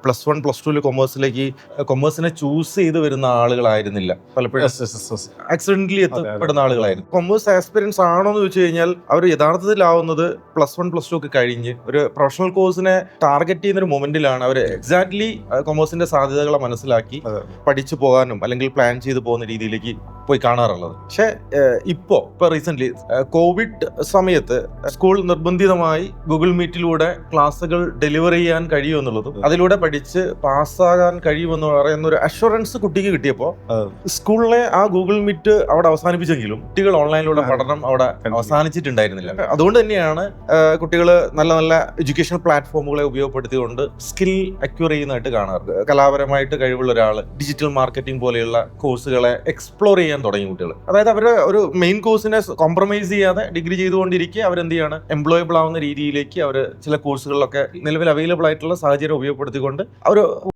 +1 +2 കൊമേഴ്സിനെ choose ചെയ്ത് വരുന്ന ആളുകളായിരുന്നില്ല പലപ്പോഴും. ആക്സിഡന്റലി എത്തപ്പെടുന്ന ആളുകളായിരുന്നു. കൊമേഴ്സ് ആസ്പിരൻസ് ആണോ എന്ന് ചോദിച്ചു കഴിഞ്ഞാൽ അവർ യഥാർത്ഥത്തിലാവുന്നത് +1 +2 ഒക്കെ കഴിഞ്ഞ് ഒരു പ്രൊഫഷണൽ കോഴ്സിനെ ടാർഗറ്റ് ചെയ്യുന്ന ഒരു മൊമെന്റിലാണ് അവർ എക്സാക്ട്ലി കൊമേഴ്സിന്റെ സാധ്യതകളെ മനസ്സിലാക്കി പഠിച്ചു പോകാനും അല്ലെങ്കിൽ പ്ലാൻ ചെയ്ത് പോകുന്ന രീതിയിലേക്ക് പോയി കാണാറുള്ളത്. പക്ഷെ ഇപ്പോ റീസെന്റ് കോവിഡ് സമയത്ത് സ്കൂൾ നിർബന്ധിതമായി ഗൂഗിൾ മീറ്റിലൂടെ ക്ലാസ്സുകൾ ഡെലിവർ ചെയ്യാൻ കഴിയുമെന്നുള്ളതും അതിലൂടെ പഠിച്ച് പാസ്സാകാൻ കഴിയുമെന്ന് പറയുന്ന ഒരു അഷുറൻസ് കുട്ടിക്ക് കിട്ടിയപ്പോൾ സ്കൂളിലെ ആ ഗൂഗിൾ മീറ്റ് അവിടെ അവസാനിപ്പിച്ചെങ്കിലും കുട്ടികൾ ഓൺലൈനിലൂടെ പഠനം അവിടെ അവസാനിച്ചിട്ടുണ്ടായിരുന്നില്ല. അതുകൊണ്ട് തന്നെയാണ് കുട്ടികൾ നല്ല നല്ല എഡ്യൂക്കേഷൻ പ്ലാറ്റ്ഫോമുകളെ ഉപയോഗപ്പെടുത്തിക്കൊണ്ട് സ്കിൽ അക്വയർ ചെയ്യുന്നതായിട്ട് കാണാറ്. കലാപരമായിട്ട് കഴിവുള്ള ഒരാൾ ഡിജിറ്റൽ മാർക്കറ്റിംഗ് പോലെയുള്ള കോഴ്സുകളെ എക്സ്പ്ലോർ ചെയ്യാൻ തുടങ്ങി കുട്ടികൾ. അതായത് അവർ ഒരു മെയിൻ കോഴ്സിനെ കോംപ്രമൈസ് ചെയ്യാതെ ഡിഗ്രി ചെയ്തുകൊണ്ടിരിക്കുക അവരെന്ത് ചെയ്യാണ്, എംപ്ലോയബിൾ ആവുന്ന രീതിയിലേക്ക് അവർ ചില കോഴ്സുകളിലൊക്കെ നിലവിൽ അവൈലബിൾ ആയിട്ടുള്ള സാഹചര്യം ഉപയോഗപ്പെടുത്തിക്കൊണ്ട് അവർ